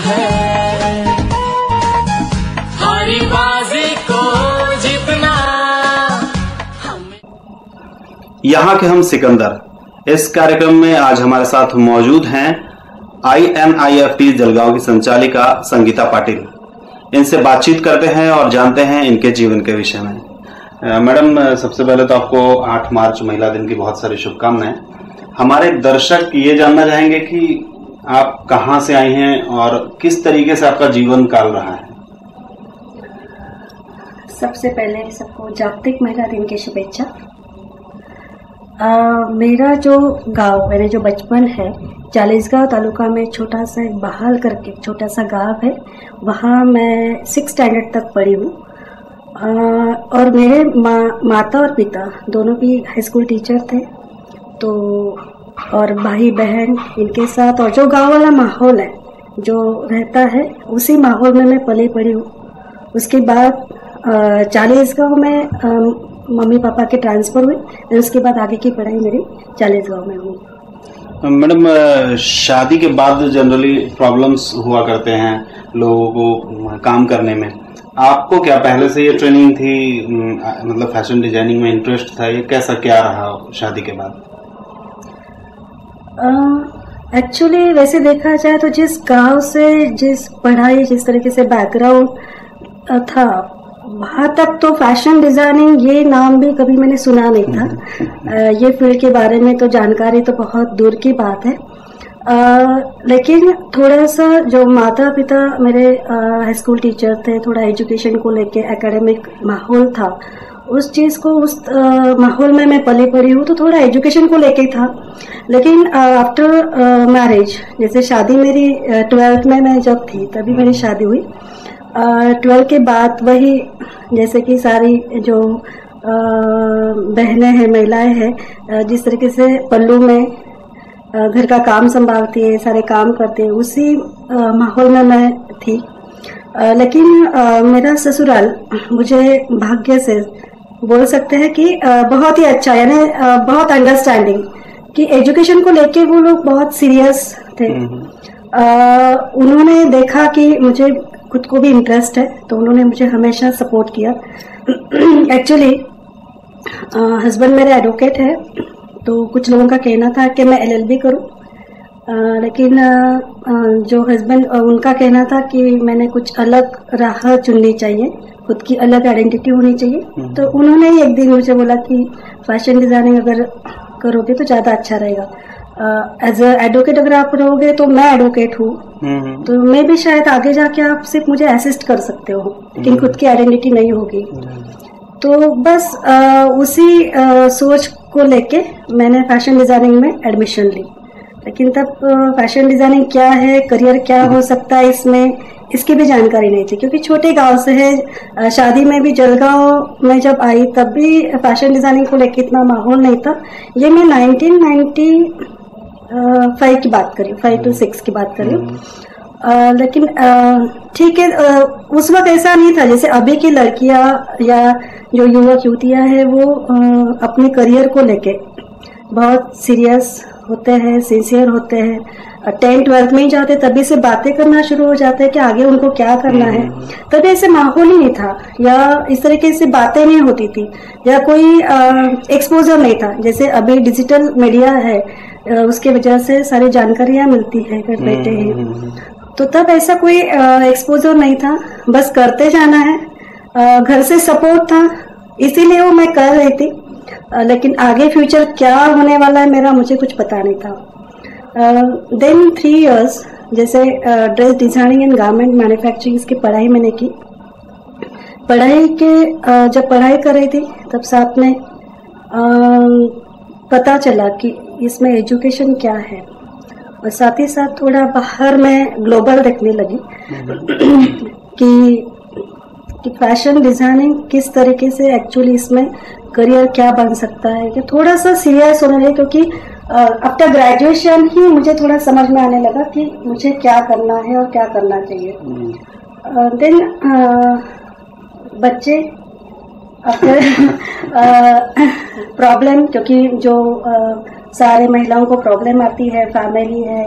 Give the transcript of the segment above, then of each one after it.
है, हारी बाजी को जीतना हमें। यहाँ के हम सिकंदर इस कार्यक्रम में आज हमारे साथ मौजूद हैं INIFT जलगांव की संचालिका संगीता पाटिल। इनसे बातचीत करते हैं और जानते हैं इनके जीवन के विषय में। मैडम, सबसे पहले तो आपको 8 मार्च महिला दिन की बहुत सारी शुभकामनाएं। हमारे दर्शक ये जानना चाहेंगे कि आप कहाँ से आई हैं और किस तरीके से आपका जीवन काल रहा है। सबसे पहले सबको जागतिक महिला दिन की शुभेच्छा। मेरा जो गांव, मेरे जो बचपन है, चालीसगांव तालुका में छोटा सा एक बहाल करके छोटा सा गांव है। वहाँ मैं 6th स्टैंडर्ड तक पढ़ी हूँ। और मेरे माता और पिता दोनों भी हाई स्कूल टीचर थे। तो और भाई बहन इनके साथ, और जो गांव वाला माहौल है जो रहता है, उसी माहौल में मैं पली पड़ी हूँ। उसके बाद चालीसगांव में मम्मी पापा के ट्रांसफर हुए, और उसके बाद आगे की पढ़ाई मेरी चालीसगांव में हुई। मैडम, शादी के बाद जनरली प्रॉब्लम्स हुआ करते हैं लोगों को काम करने में। आपको क्या पहले से ये ट्रेनिंग थी, मतलब फैशन डिजाइनिंग में इंटरेस्ट था, ये कैसा क्या रहा शादी के बाद? एक्चुअली वैसे देखा जाए तो जिस गांव से, जिस पढ़ाई, जिस तरीके से बैकग्राउंड था, वहाँ तक तो फैशन डिजाइनिंग ये नाम भी कभी मैंने सुना नहीं था। ये फील्ड के बारे में तो जानकारी तो बहुत दूर की बात है। लेकिन थोड़ा सा जो माता पिता मेरे हाई स्कूल टीचर थे, थोड़ा एजुकेशन को लेके एकेडमिक माहौल था, उस चीज को, उस माहौल में मैं पली पड़ी हूँ, तो थोड़ा एजुकेशन को लेके था। लेकिन आफ्टर मैरिज, जैसे शादी मेरी 12th में मैं जब थी तभी मेरी शादी हुई। 12 के बाद वही, जैसे कि सारी जो बहनें हैं, महिलाएं हैं, जिस तरीके से पल्लू में घर का काम संभालती है, सारे काम करती है, उसी माहौल में मैं थी। लेकिन मेरा ससुराल मुझे भाग्य से बोल सकते हैं कि बहुत ही अच्छा, यानी बहुत अंडरस्टैंडिंग, कि एजुकेशन को लेके वो लोग बहुत सीरियस थे। उन्होंने देखा कि मुझे खुद को भी इंटरेस्ट है, तो उन्होंने मुझे हमेशा सपोर्ट किया। एक्चुअली हस्बैंड मेरे एडवोकेट है, तो कुछ लोगों का कहना था कि मैं LLB करूं, लेकिन जो हस्बैंड, उनका कहना था कि मैंने कुछ अलग राह चुननी चाहिए, खुद की अलग आइडेंटिटी होनी चाहिए। तो उन्होंने एक दिन मुझे बोला कि फैशन डिजाइनिंग अगर करोगे तो ज्यादा अच्छा रहेगा। एज अ एडवोकेट अगर आप रहोगे तो मैं एडवोकेट हूँ, तो मैं भी शायद आगे जाके आप सिर्फ मुझे असिस्ट कर सकते हो, लेकिन खुद की आइडेंटिटी नहीं होगी। तो बस उसी सोच को लेके मैंने फैशन डिजाइनिंग में एडमिशन ली। लेकिन तब फैशन डिजाइनिंग क्या है, करियर क्या हो सकता है इसमें, इसकी भी जानकारी नहीं थी, क्योंकि छोटे गांव से है। शादी में भी जलगांव में जब आई तब भी फैशन डिजाइनिंग को लेकर इतना माहौल नहीं था। ये मैं 1995 की बात करी, 5 to 6 की बात करी। लेकिन ठीक है, उस वक्त ऐसा नहीं था जैसे अभी की लड़कियां या जो युवक युवतियां हैं वो अपने करियर को लेके बहुत सीरियस होते हैं, सिंसियर होते हैं। 10th 12th में ही जाते तभी से बातें करना शुरू हो जाते हैं कि आगे उनको क्या करना है। तभी ऐसे माहौल ही नहीं था, या इस तरीके से बातें नहीं होती थी, या कोई एक्सपोजर नहीं था। जैसे अभी डिजिटल मीडिया है, उसके वजह से सारी जानकारियां मिलती है घर बैठे ही। तो तब ऐसा कोई एक्सपोजर नहीं था, बस करते जाना है। घर से सपोर्ट था, इसीलिए वो मैं कर रही थी। लेकिन आगे फ्यूचर क्या होने वाला है मेरा, मुझे कुछ पता नहीं था। देन 3 years जैसे dress designing and garment manufacturing की पढ़ाई मैंने की। पढ़ाई के जब पढ़ाई कर रही थी तब साथ में पता चला कि इसमें एजुकेशन क्या है, और साथ ही साथ थोड़ा बाहर में ग्लोबल देखने लगी कि फैशन डिजाइनिंग किस तरीके से एक्चुअली इसमें करियर क्या बन सकता है। कि थोड़ा सा सीरियस होने लगे, क्योंकि आफ्टर ग्रेजुएशन ही मुझे थोड़ा समझ में आने लगा कि मुझे क्या करना है और क्या करना चाहिए। देन बच्चे प्रॉब्लम, क्योंकि जो सारे महिलाओं को प्रॉब्लम आती है, फैमिली है,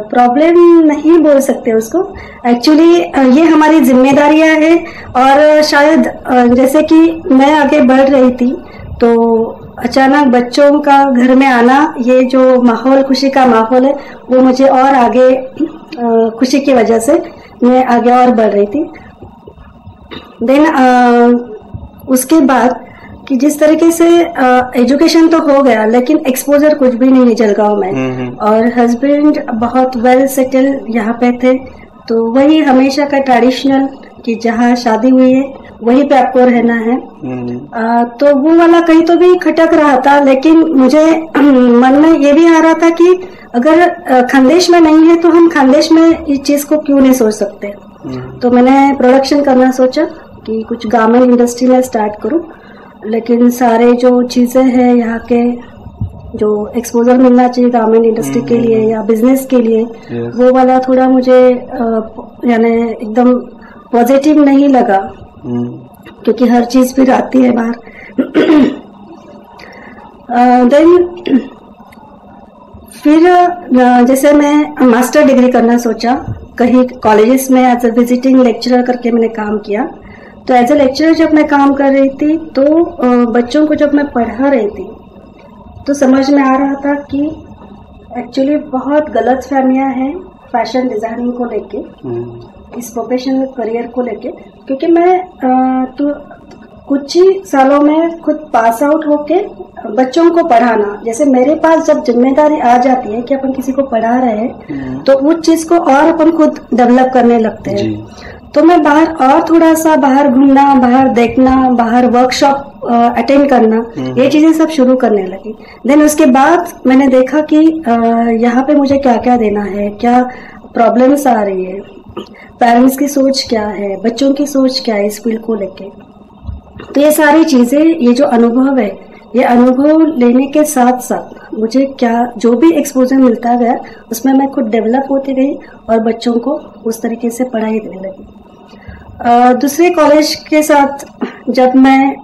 प्रॉब्लम नहीं बोल सकते उसको, एक्चुअली ये हमारी जिम्मेदारियां है। और शायद जैसे कि मैं आगे बढ़ रही थी तो अचानक बच्चों का घर में आना, ये जो माहौल, खुशी का माहौल है, वो मुझे और आगे खुशी की वजह से मैं आगे और बढ़ रही थी। देन उसके बाद कि जिस तरीके से एजुकेशन तो हो गया लेकिन एक्सपोजर कुछ भी नहीं है जलगांव में, और हस्बैंड बहुत वेल सेटल यहाँ पे थे, तो वही हमेशा का ट्रेडिशनल कि जहाँ शादी हुई है वहीं पे आपको रहना है। तो वो वाला कहीं तो भी खटक रहा था, लेकिन मुझे मन में ये भी आ रहा था कि अगर खानदेश में नहीं है तो हम खानदेश में इस चीज को क्यों नहीं सोच सकते। तो मैंने प्रोडक्शन करना सोचा कि कुछ गारमेंट इंडस्ट्री में स्टार्ट करूं, लेकिन सारे जो चीजें हैं यहाँ के जो एक्सपोजर मिलना चाहिए गारमेंट इंडस्ट्री के लिए या बिजनेस के लिए, वो वाला थोड़ा मुझे यानी एकदम पॉजिटिव नहीं लगा, क्योंकि हर चीज फिर आती है बाहर। देन फिर जैसे मैं मास्टर डिग्री करना सोचा, कहीं कॉलेजेस में एज ए विजिटिंग लेक्चरर करके मैंने काम किया। तो एज ए लेक्चरर जब मैं काम कर रही थी तो बच्चों को जब मैं पढ़ा रही थी तो समझ में आ रहा था कि एक्चुअली बहुत गलत फहमियां हैं फैशन डिजाइनिंग को लेके, इस प्रोफेशनल करियर को लेके। क्योंकि मैं तो कुछ ही सालों में खुद पास आउट होके बच्चों को पढ़ाना, जैसे मेरे पास जब जिम्मेदारी आ जाती है कि अपन किसी को पढ़ा रहे हैं तो उस चीज को और अपन खुद डेवलप करने लगते हैं। तो मैं बाहर और थोड़ा सा बाहर घूमना, बाहर देखना, बाहर वर्कशॉप अटेंड करना, ये चीजें सब शुरू करने लगी। देन उसके बाद मैंने देखा कि यहाँ पे मुझे क्या क्या देना है, क्या प्रॉब्लम्स आ रही है, पेरेंट्स की सोच क्या है, बच्चों की सोच क्या है इस फील्ड को लेके। तो ये सारी चीजें, ये जो अनुभव है, ये अनुभव लेने के साथ साथ मुझे क्या जो भी एक्सपोजर मिलता गया उसमें मैं खुद डेवलप होती गई और बच्चों को उस तरीके से पढ़ाई देने लगी। दूसरे कॉलेज के साथ जब मैं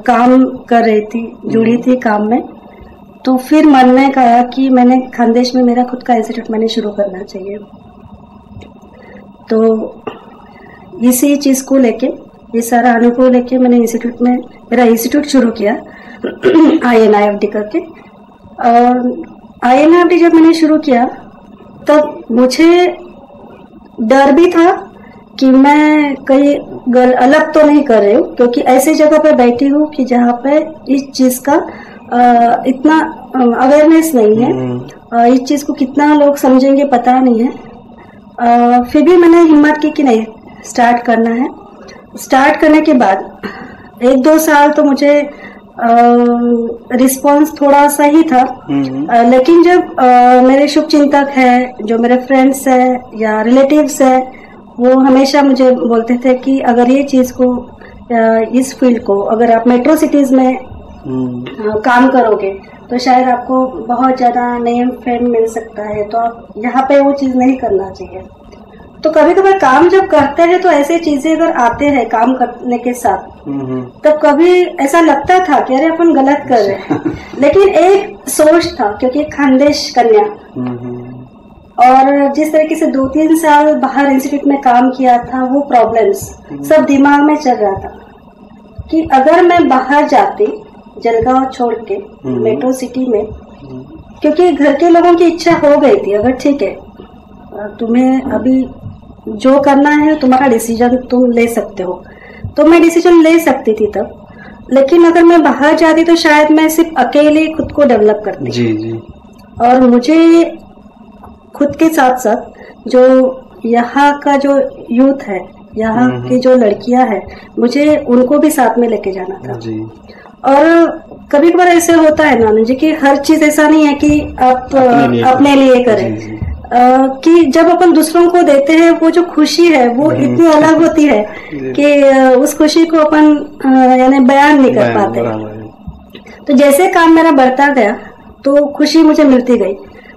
काम कर रही थी, जुड़ी थी काम में, तो फिर मन में कहा कि मैंने खानदेश में मेरा खुद का इंस्टीट्यूट मैंने शुरू करना चाहिए। तो इसी चीज को लेके, ये सारा अनुभव लेके मैंने इंस्टीट्यूट में मेरा इंस्टीट्यूट शुरू किया INIFD करके। और INIFD जब मैंने शुरू किया तब मुझे डर भी था कि मैं कहीं अलग तो नहीं कर रही हूँ, क्योंकि ऐसी जगह पर बैठी हूँ कि जहाँ पे इस चीज का इतना अवेयरनेस नहीं है, इस चीज को कितना लोग समझेंगे पता नहीं है। फिर भी मैंने हिम्मत की कि नहीं, स्टार्ट करना है। स्टार्ट करने के बाद 1-2 साल तो मुझे रिस्पांस थोड़ा सा ही था, लेकिन जब मेरे शुभ चिंतक है, जो मेरे फ्रेंड्स है या रिलेटिव्स है, वो हमेशा मुझे बोलते थे कि अगर ये चीज को, इस फील्ड को अगर आप मेट्रो सिटीज में काम करोगे तो शायद आपको बहुत ज्यादा नेम फेम मिल सकता है, तो आप यहाँ पे वो चीज नहीं करना चाहिए। तो कभी कभी काम जब करते हैं तो ऐसे चीजें अगर आते हैं काम करने के साथ, तब कभी ऐसा लगता था कि अरे अपन गलत कर रहे हैं। लेकिन एक सोच था, क्योंकि खानदेश कन्या, और जिस तरीके से 2-3 साल बाहर इंस्टीट्यूट में काम किया था, वो प्रॉब्लम्स सब दिमाग में चल रहा था कि अगर मैं बाहर जाती जलगांव छोड़ के मेट्रो सिटी में, क्योंकि घर के लोगों की इच्छा हो गई थी, अगर ठीक है तुम्हें अभी जो करना है तुम्हारा डिसीजन तुम ले सकते हो, तो मैं डिसीजन ले सकती थी तब। लेकिन अगर मैं बाहर जाती तो शायद मैं सिर्फ अकेले खुद को डेवलप करती। जी। और मुझे खुद के साथ साथ जो यहाँ का जो यूथ है, यहाँ की जो लड़कियां हैं, मुझे उनको भी साथ में लेके जाना था। जी। और कभी कभार ऐसे होता है ना जी कि हर चीज ऐसा नहीं है कि आप अपने लिए करें। कि जब अपन दूसरों को देते हैं वो जो खुशी है वो इतनी अलग होती है कि उस खुशी को अपन यानी बयान नहीं कर पाते। तो जैसे काम मेरा बढ़ता गया तो खुशी मुझे मिलती गई,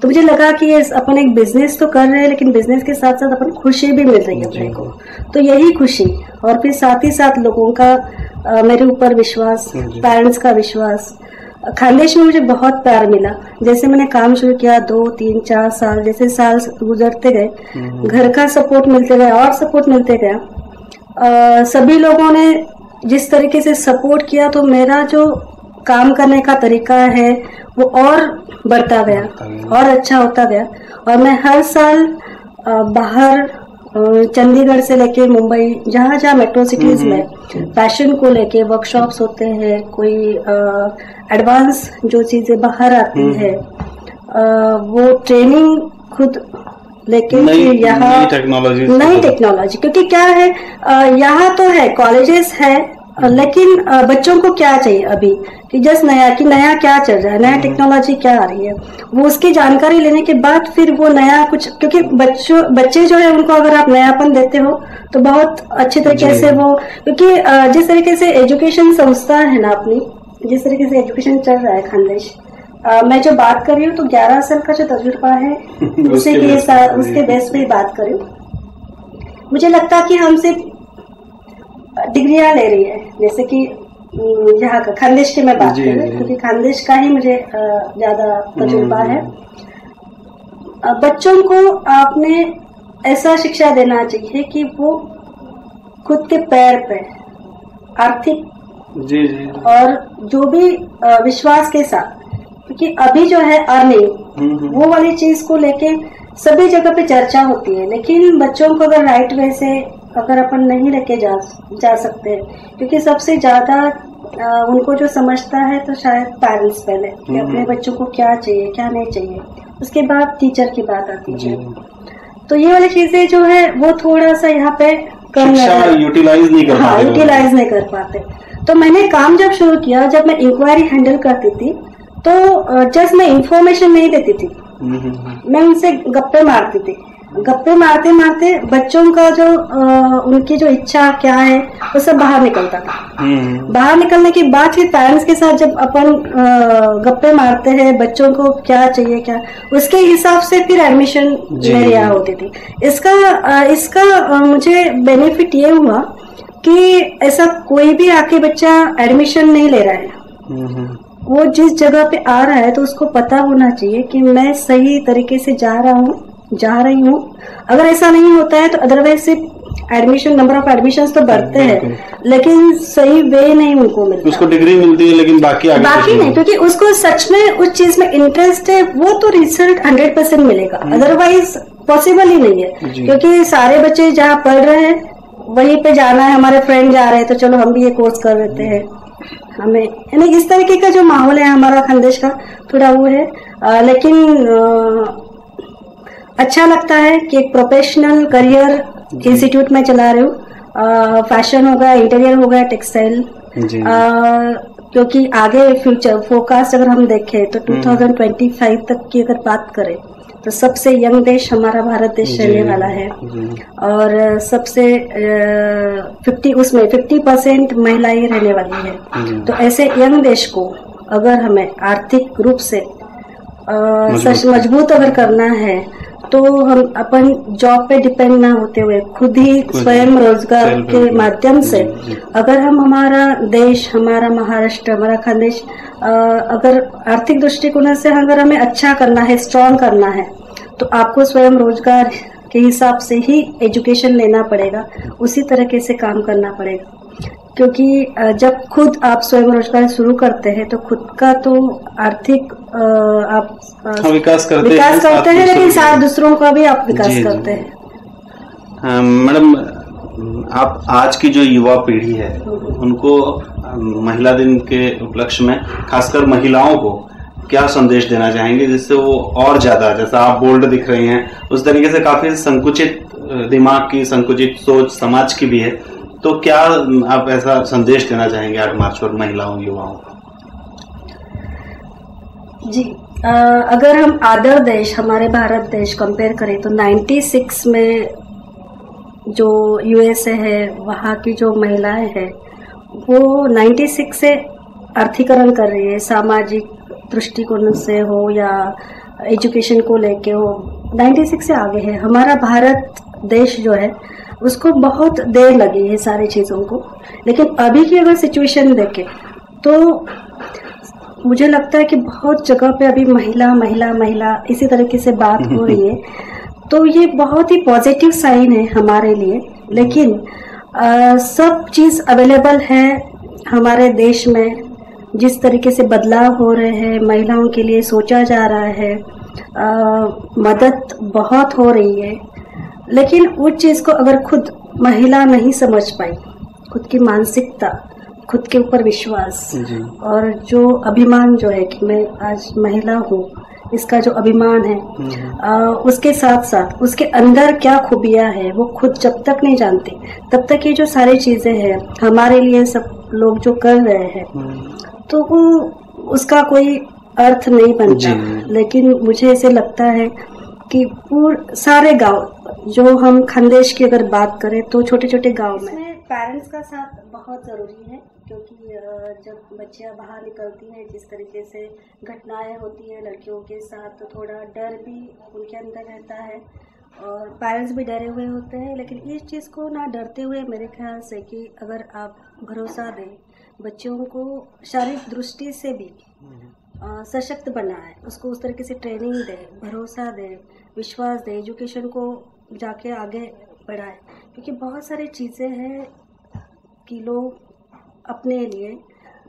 तो मुझे लगा कि ये अपन एक बिजनेस तो कर रहे हैं, लेकिन बिजनेस के साथ साथ अपन खुशी भी मिल रही है अपने को। तो यही खुशी, और फिर साथ ही साथ लोगों का मेरे ऊपर विश्वास, पेरेंट्स का विश्वास, खानदेश में मुझे बहुत प्यार मिला। जैसे मैंने काम शुरू किया 2, 3, 4 साल, जैसे साल गुजरते गए घर का सपोर्ट मिलते गया और सपोर्ट मिलते गया। सभी लोगों ने जिस तरीके से सपोर्ट किया तो मेरा जो काम करने का तरीका है वो और बढ़ता गया और अच्छा होता गया। और मैं हर साल बाहर चंडीगढ़ से लेके मुंबई जहाँ जहाँ मेट्रो सिटीज में फैशन को लेके वर्कशॉप्स होते हैं, कोई एडवांस जो चीजें बाहर आती है वो ट्रेनिंग खुद लेके यहाँ नई टेक्नोलॉजी, क्योंकि क्या है यहाँ तो है कॉलेजेस है लेकिन बच्चों को क्या चाहिए अभी कि जस्ट नया क्या चल रहा है, नया टेक्नोलॉजी क्या आ रही है, वो उसकी जानकारी लेने के बाद फिर वो नया कुछ, क्योंकि बच्चे जो है उनको अगर आप नयापन देते हो तो बहुत अच्छे तरीके से वो, क्योंकि जिस तरीके से एजुकेशन संस्था है ना अपनी, जिस तरीके से एजुकेशन चल रहा है खानदेश, मैं जो बात कर रही हूँ तो 11 साल का जो तजुर्बा है उसके बेस पे ही बात कर रही हूँ। मुझे लगता कि हम सिर्फ डिग्रियां ले रही है, जैसे कि यहाँ का खानदेश की मैं बात कर रही हूँ क्योंकि खानदेश का ही मुझे ज्यादा तजुर्बा है। बच्चों को आपने ऐसा शिक्षा देना चाहिए कि वो खुद के पैर पे आर्थिक और जो भी विश्वास के साथ, क्योंकि अभी जो है अर्निंग वो वाली चीज को लेके सभी जगह पे चर्चा होती है, लेकिन बच्चों को अगर राइट वे से अगर अपन नहीं लेके जा सकते, क्योंकि सबसे ज्यादा उनको जो समझता है तो शायद पेरेंट्स पहले कि अपने बच्चों को क्या चाहिए क्या नहीं चाहिए, उसके बाद टीचर की बात आती है। तो ये वाली चीजें जो है वो थोड़ा सा यहाँ पे कम यूटिलाइज नहीं कर पाते। तो मैंने काम जब शुरू किया, जब मैं इंक्वायरी हैंडल करती थी तो जस्ट मैं इंफॉर्मेशन नहीं देती थी, मैं उनसे गप्पे मारती थी। गप्पे मारते मारते बच्चों का जो उनकी जो इच्छा क्या है वो सब बाहर निकलता था। बाहर निकलने के बाद फिर पेरेंट्स के साथ जब अपन गप्पे मारते हैं बच्चों को क्या चाहिए क्या, उसके हिसाब से फिर एडमिशन मेरी यहाँ होती थी। इसका मुझे बेनिफिट ये हुआ कि ऐसा कोई भी आके बच्चा एडमिशन नहीं ले रहा है, वो जिस जगह पे आ रहा है तो उसको पता होना चाहिए कि मैं सही तरीके से जा रही हूँ। अगर ऐसा नहीं होता है तो अदरवाइज सिर्फ एडमिशन, नंबर ऑफ एडमिशंस तो बढ़ते हैं लेकिन सही वे नहीं उनको मिलता। उसको डिग्री मिलती है लेकिन बाकी नहीं, क्योंकि उसको सच में उस चीज में इंटरेस्ट है, वो तो रिजल्ट 100% मिलेगा, अदरवाइज पॉसिबल ही नहीं है। क्योंकि सारे बच्चे जहाँ पढ़ रहे हैं वहीं पे जाना है, हमारे फ्रेंड जा रहे हैं तो चलो हम भी ये कोर्स कर लेते हैं। हमें यानी इस तरीके का जो माहौल है हमारा खानदेश का थोड़ा वो है, लेकिन अच्छा लगता है कि एक प्रोफेशनल करियर इंस्टीट्यूट में चला रही हूँ। फैशन हो गया, इंटीरियर हो गया, टेक्सटाइल, क्योंकि आगे फ्यूचर फोरकास्ट अगर हम देखें तो 2025 तक की अगर बात करें तो सबसे यंग देश हमारा भारत देश रहने वाला है और सबसे 50% महिलाएं रहने वाली है। तो ऐसे यंग देश को अगर हमें आर्थिक रूप से मजबूत अगर करना है तो हम अपन जॉब पे डिपेंड ना होते हुए खुद ही स्वयं रोजगार के माध्यम से अगर हम हमारा देश, हमारा महाराष्ट्र, हमारा खानदेश अगर आर्थिक दृष्टिकोण से अगर हमें अच्छा करना है, स्ट्रांग करना है, तो आपको स्वयं रोजगार के हिसाब से ही एजुकेशन लेना पड़ेगा, उसी तरीके से काम करना पड़ेगा। क्योंकि जब खुद आप स्वयं रोजगार शुरू करते हैं तो खुद का तो आर्थिक आप विकास करते हैं लेकिन साथ दूसरों का भी आप विकास करते हैं। मैडम, आप आज की जो युवा पीढ़ी है उनको महिला दिन के उपलक्ष्य में खासकर महिलाओं को क्या संदेश देना चाहेंगे जिससे वो और ज्यादा, जैसा आप बोल्ड दिख रही हैं उस तरीके से काफी संकुचित दिमाग की, संकुचित सोच समाज की भी है, तो क्या आप ऐसा संदेश देना चाहेंगे 8 मार्च पर महिलाओं युवाओं को? जी, अगर हम अदर देश, हमारे भारत देश कंपेयर करें तो 96 में जो यूएसए है वहाँ की जो महिलाएं हैं वो 96 से आर्थिकरण कर रही है, सामाजिक दृष्टिकोण से हो या एजुकेशन को लेके हो, 96 से आगे है। हमारा भारत देश जो है उसको बहुत देर लगी है सारी चीजों को, लेकिन अभी की अगर सिचुएशन देखें तो मुझे लगता है कि बहुत जगह पे अभी महिला महिला महिला इसी तरीके से बात हो रही है, तो ये बहुत ही पॉजिटिव साइन है हमारे लिए। लेकिन सब चीज अवेलेबल है हमारे देश में, जिस तरीके से बदलाव हो रहे हैं, महिलाओं के लिए सोचा जा रहा है, मदद बहुत हो रही है, लेकिन उस चीज को अगर खुद महिला नहीं समझ पाई, खुद की मानसिकता, खुद के ऊपर विश्वास और जो अभिमान जो है कि मैं आज महिला हूँ, इसका जो अभिमान है, उसके साथ साथ उसके अंदर क्या खूबियां है वो खुद जब तक नहीं जानते तब तक ये जो सारी चीजें हैं हमारे लिए सब लोग जो कर रहे हैं तो वो उसका कोई अर्थ नहीं बनता। लेकिन मुझे ऐसे लगता है कि सारे गांव, जो हम खानदेश की अगर बात करें तो छोटे छोटे गांव में पेरेंट्स का साथ बहुत जरूरी है, क्योंकि जब बच्चियां बाहर निकलती हैं, जिस तरीके से घटनाएं होती हैं लड़कियों के साथ, तो थोड़ा डर भी उनके अंदर रहता है और पेरेंट्स भी डरे हुए होते हैं। लेकिन इस चीज़ को ना डरते हुए मेरे ख्याल से कि अगर आप भरोसा दें, बच्चों को शारीरिक दृष्टि से भी सशक्त बनाए, उसको उस तरीके से ट्रेनिंग दे, भरोसा दे, विश्वास दे, एजुकेशन को जाके आगे बढ़ाए, क्योंकि बहुत सारी चीज़ें हैं कि लोग अपने लिए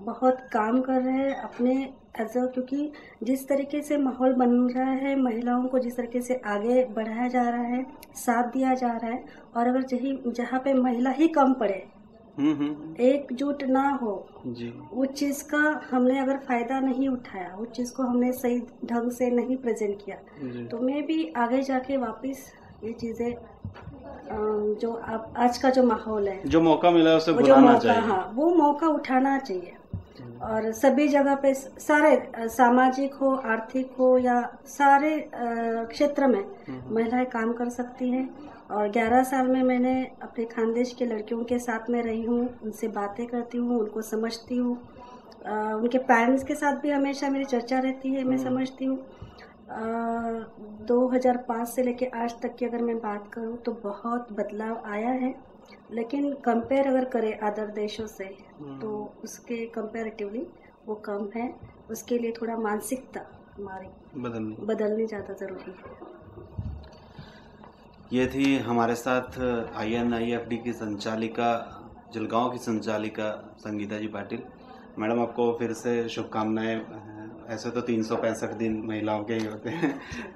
बहुत काम कर रहे हैं अपने क्योंकि जिस तरीके से माहौल बन रहा है, महिलाओं को जिस तरीके से आगे बढ़ाया जा रहा है, साथ दिया जा रहा है, और अगर जहाँ पे महिला ही कम पड़े, एकजुट ना हो, उस चीज का हमने अगर फायदा नहीं उठाया, उस चीज को हमने सही ढंग से नहीं प्रेजेंट किया, तो मैं भी आगे जाके वापस ये चीजें जो आज का जो माहौल है, जो मौका मिला है उसे बुलाना चाहिए। हाँ, वो मौका उठाना चाहिए और सभी जगह पे, सारे सामाजिक हो, आर्थिक हो या सारे क्षेत्र में महिलाएं काम कर सकती हैं। और 11 साल में मैंने अपने खानदेश के लड़कियों के साथ में रही हूँ, उनसे बातें करती हूँ, उनको समझती हूँ, उनके पेरेंट्स के साथ भी हमेशा मेरी चर्चा रहती है, मैं समझती हूँ। 2005 से लेके आज तक की अगर मैं बात करूं तो बहुत बदलाव आया है, लेकिन कंपेयर अगर करें अदर देशों से तो उसके कंपैरेटिवली वो कम है। उसके लिए थोड़ा मानसिकता हमारी बदलनी ज़्यादा ज़रूरी है। ये थी हमारे साथ INIFD की संचालिका, जलगांव की संचालिका संगीता जी पाटिल। मैडम, आपको फिर से शुभकामनाएं। ऐसे तो 365 दिन महिलाओं के ही होते हैं,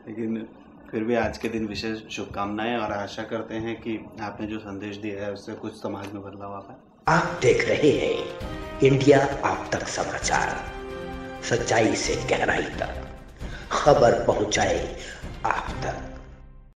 लेकिन फिर भी आज के दिन विशेष शुभकामनाएं और आशा करते हैं कि आपने जो संदेश दिया है उससे कुछ समाज में बदलाव आ पाए। आप देख रहे हैं इंडिया आप तक समाचार, सच्चाई से गहराई तक खबर पहुंचाए आप तक।